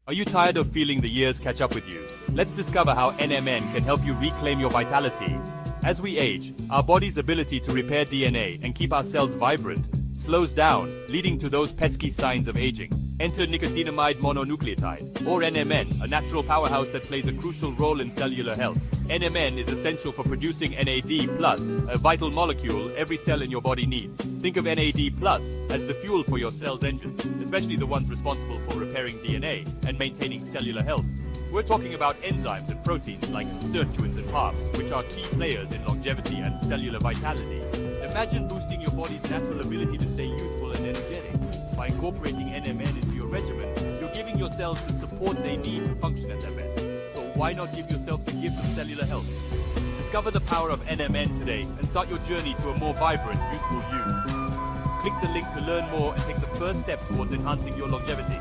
Are you tired of feeling the years catch up with you? Let's discover how NMN can help you reclaim your vitality. As we age, our body's ability to repair DNA and keep our cells vibrant slows down, leading to those pesky signs of aging. Enter nicotinamide mononucleotide, or NMN, a natural powerhouse that plays a crucial role in cellular health. NMN is essential for producing NAD+, a vital molecule every cell in your body needs. Think of NAD+, as the fuel for your cell's engines, especially the ones responsible for repairing DNA and maintaining cellular health. We're talking about enzymes and proteins like sirtuins and PARPs, which are key players in longevity and cellular vitality. Imagine boosting your body's natural ability to stay youthful and energetic. By incorporating NMN into your regimen, you're giving your cells the support they need to function at their best. So why not give yourself the gift of cellular health? Discover the power of NMN today and start your journey to a more vibrant, youthful you. Click the link to learn more and take the first step towards enhancing your longevity.